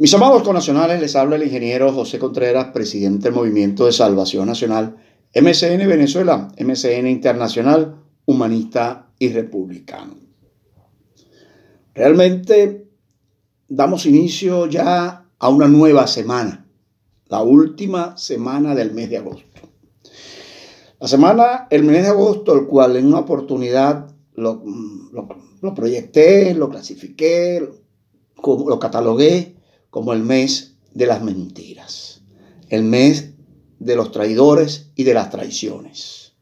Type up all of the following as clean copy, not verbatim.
Mis amados connacionales, les habla el ingeniero José Contreras, presidente del Movimiento de Salvación Nacional, MCN Venezuela, MCN Internacional, Humanista y Republicano. Realmente damos inicio ya a una nueva semana, la última semana del mes de agosto. El mes de agosto, el cual en una oportunidad lo proyecté, lo clasifiqué, lo catalogué como el mes de las mentiras, el mes de los traidores y de las traiciones.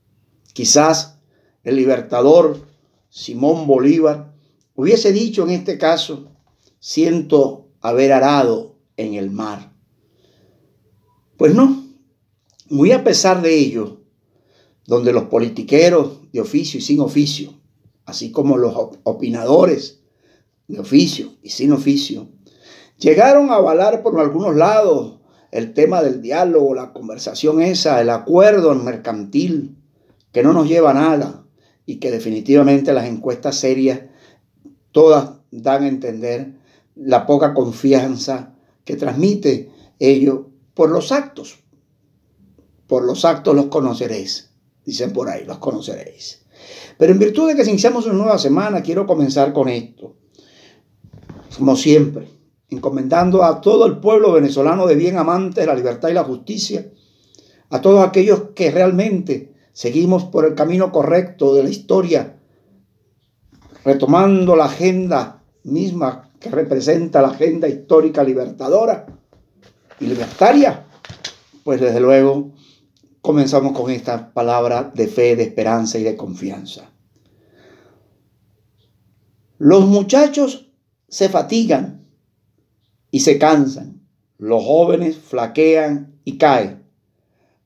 Quizás el libertador Simón Bolívar hubiese dicho en este caso: siento haber arado en el mar. Pues no, muy a pesar de ello, donde los politiqueros de oficio y sin oficio, así como los opinadores de oficio y sin oficio, llegaron a avalar por algunos lados el tema del diálogo, la conversación esa, el acuerdo mercantil, que no nos lleva a nada y que definitivamente las encuestas serias todas dan a entender la poca confianza que transmite ello por los actos. Por los actos los conoceréis, dicen por ahí, los conoceréis. Pero en virtud de que iniciamos una nueva semana, quiero comenzar con esto. Como siempre, encomendando a todo el pueblo venezolano de bien amante de la libertad y la justicia, a todos aquellos que realmente seguimos por el camino correcto de la historia, retomando la agenda misma que representa la agenda histórica libertadora y libertaria, pues desde luego comenzamos con esta palabra de fe, de esperanza y de confianza. Los muchachos se fatigan y se cansan, los jóvenes flaquean y caen,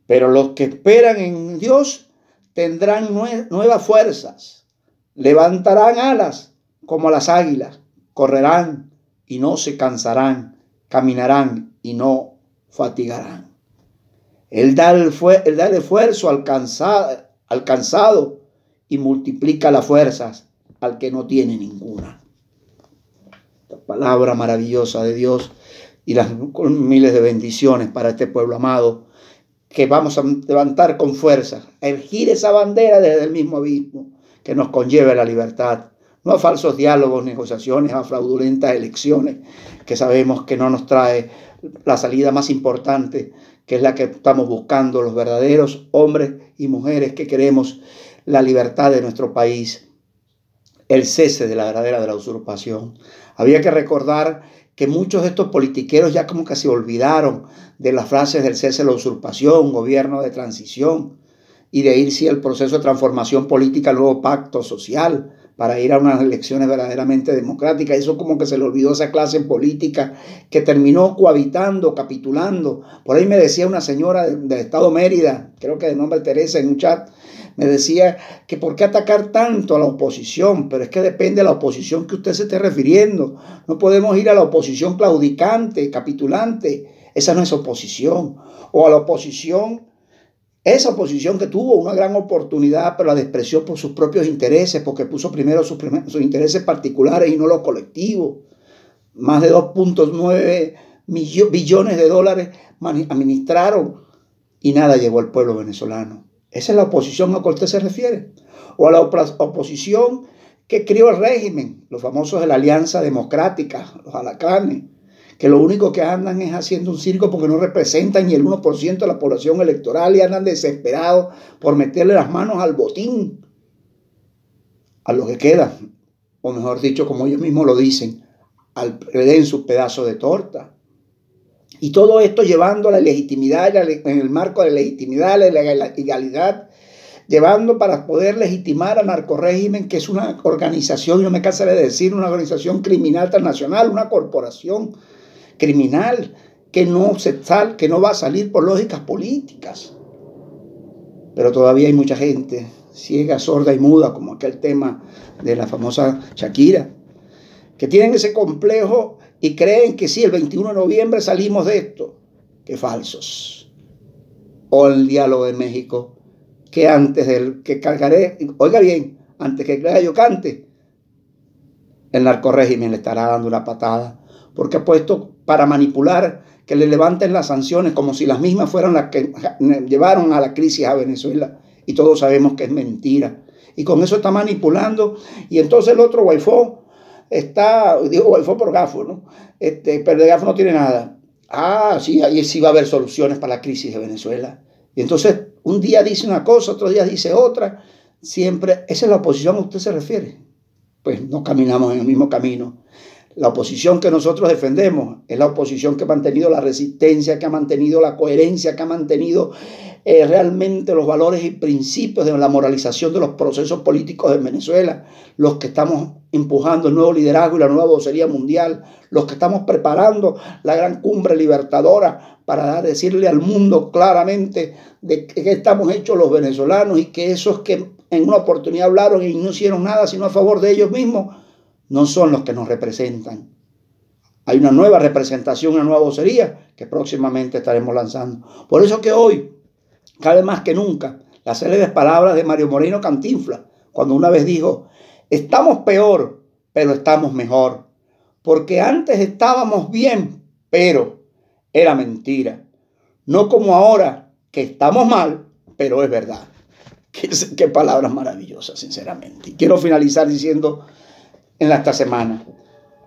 pero los que esperan en Dios tendrán nuevas fuerzas, levantarán alas como las águilas, correrán y no se cansarán, caminarán y no fatigarán. Él da el esfuerzo al cansado y multiplica las fuerzas al que no tiene ninguna. La palabra maravillosa de Dios y las miles de bendiciones para este pueblo amado, que vamos a levantar con fuerza, a erigir esa bandera desde el mismo abismo que nos conlleve la libertad, no a falsos diálogos, negociaciones, a fraudulentas elecciones que sabemos que no nos trae la salida más importante, que es la que estamos buscando los verdaderos hombres y mujeres que queremos la libertad de nuestro país, el cese de la usurpación. Había que recordar que muchos de estos politiqueros ya como que se olvidaron de las frases del cese de la usurpación, gobierno de transición, y de irse al proceso de transformación política, al nuevo pacto social, para ir a unas elecciones verdaderamente democráticas. Eso como que se le olvidó a esa clase política que terminó cohabitando, capitulando. Por ahí me decía una señora del estado Mérida, creo que de nombre Teresa, en un chat, me decía que por qué atacar tanto a la oposición, pero es que depende de la oposición que usted se esté refiriendo. No podemos ir a la oposición claudicante, capitulante, esa no es oposición. O a la oposición, esa oposición que tuvo una gran oportunidad, pero la despreció por sus propios intereses, porque puso primero sus intereses particulares y no los colectivos. Más de 2.9 billones de dólares administraron y nada llegó al pueblo venezolano. Esa es la oposición a la que usted se refiere. O a la oposición que crió el régimen, los famosos de la Alianza Democrática, los alacranes, que lo único que andan es haciendo un circo porque no representan ni el 1% de la población electoral y andan desesperados por meterle las manos al botín, a lo que queda, o mejor dicho, como ellos mismos lo dicen, que le den su pedazo de torta. Y todo esto llevando la legitimidad, en el marco de la legitimidad, la legalidad, llevando para poder legitimar al narcorrégimen, que es una organización, y no me cansaré de decir, una organización criminal transnacional, una corporación criminal que no va a salir por lógicas políticas. Pero todavía hay mucha gente ciega, sorda y muda, como aquel tema de la famosa Shakira, que tienen ese complejo y creen que sí, el 21 de noviembre salimos de esto. ¡Qué falsos! O el diálogo de México, que antes del que cargaré, oiga bien, antes que el gallo cante, el narcorrégimen le estará dando una patada, porque ha puesto para manipular, que le levanten las sanciones como si las mismas fueran las que llevaron a la crisis a Venezuela. Y todos sabemos que es mentira. Y con eso está manipulando. Y entonces el otro Guaidó digo Guaidó por gafo, ¿no? Pero de gafo no tiene nada. Sí, ahí sí va a haber soluciones para la crisis de Venezuela. Y entonces un día dice una cosa, otro día dice otra. Siempre, ¿esa es la oposición a usted se refiere? Pues no caminamos en el mismo camino. La oposición que nosotros defendemos es la oposición que ha mantenido la resistencia, que ha mantenido la coherencia, que ha mantenido realmente los valores y principios de la moralización de los procesos políticos de Venezuela, los que estamos empujando el nuevo liderazgo y la nueva vocería mundial, los que estamos preparando la gran cumbre libertadora para decirle al mundo claramente de qué estamos hechos los venezolanos, y que esos que en una oportunidad hablaron y no hicieron nada sino a favor de ellos mismos no son los que nos representan. Hay una nueva representación, una nueva vocería que próximamente estaremos lanzando. Por eso que hoy, cabe más que nunca, las célebres palabras de Mario Moreno Cantinflas, cuando una vez dijo: estamos peor, pero estamos mejor. Porque antes estábamos bien, pero era mentira. No como ahora, que estamos mal, pero es verdad. Qué palabras maravillosas, sinceramente. Y quiero finalizar diciendo en esta semana: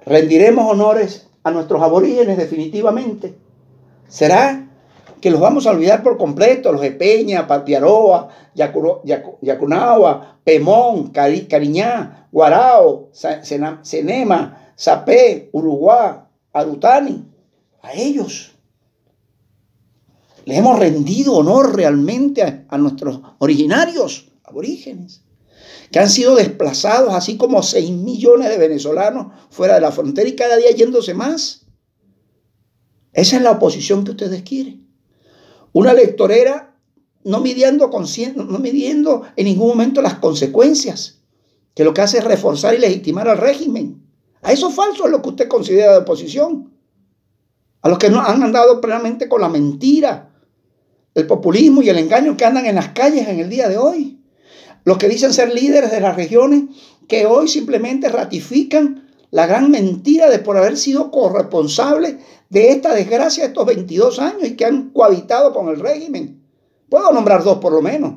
¿rendiremos honores a nuestros aborígenes definitivamente? ¿Será que los vamos a olvidar por completo? Los de Peña, Papiaroa, Yacunagua, Pemón, Cariñá, Guarao, Cenema, Sapé, Uruguá, Arutani. A ellos les hemos rendido honor realmente a nuestros originarios, aborígenes, que han sido desplazados, así como 6 millones de venezolanos fuera de la frontera y cada día yéndose más. Esa es la oposición que ustedes quieren. Una electorera no midiendo en ningún momento las consecuencias, que lo que hace es reforzar y legitimar al régimen. A esos falsos es lo que usted considera de oposición. A los que no han andado plenamente con la mentira, el populismo y el engaño que andan en las calles en el día de hoy. Los que dicen ser líderes de las regiones, que hoy simplemente ratifican la gran mentira de por haber sido corresponsables de esta desgracia de estos 22 años y que han cohabitado con el régimen. Puedo nombrar 2 por lo menos.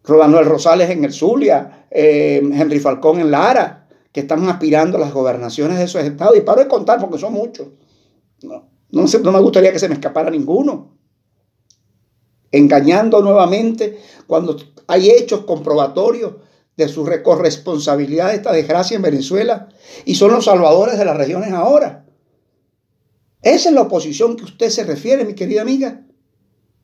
Manuel Rosales en el Zulia, Henry Falcón en Lara, que están aspirando a las gobernaciones de esos estados. Y paro de contar porque son muchos. No me gustaría que se me escapara ninguno. Engañando nuevamente cuando hay hechos comprobatorios de su corresponsabilidad de esta desgracia en Venezuela, y son los salvadores de las regiones ahora. ¿Esa es la oposición que usted se refiere, mi querida amiga?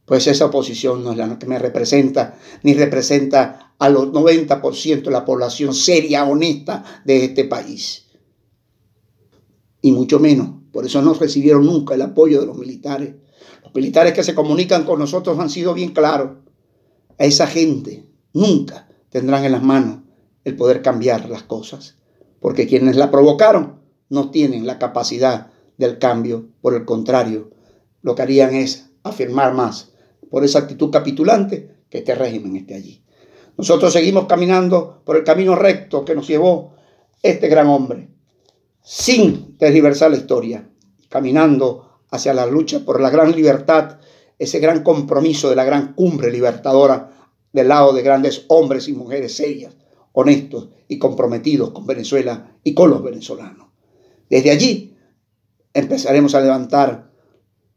Pues esa oposición no es la que me representa, ni representa a los 90% de la población seria, honesta de este país. Y mucho menos, por eso no recibieron nunca el apoyo de los militares. Los militares que se comunican con nosotros han sido bien claros. A esa gente nunca tendrán en las manos el poder cambiar las cosas, porque quienes la provocaron no tienen la capacidad del cambio. Por el contrario, lo que harían es afirmar más por esa actitud capitulante que este régimen esté allí. Nosotros seguimos caminando por el camino recto que nos llevó este gran hombre, sin tergiversar la historia, caminando hacia la lucha por la gran libertad, ese gran compromiso de la gran cumbre libertadora, del lado de grandes hombres y mujeres serias, honestos y comprometidos con Venezuela y con los venezolanos. Desde allí empezaremos a levantar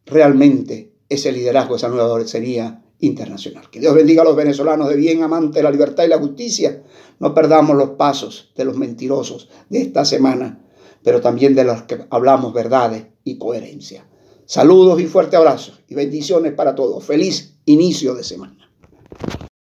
realmente ese liderazgo, esa nueva vocería internacional. Que Dios bendiga a los venezolanos de bien, amantes de la libertad y la justicia. No perdamos los pasos de los mentirosos de esta semana, pero también de los que hablamos verdades y coherencia. Saludos y fuerte abrazo y bendiciones para todos. Feliz inicio de semana.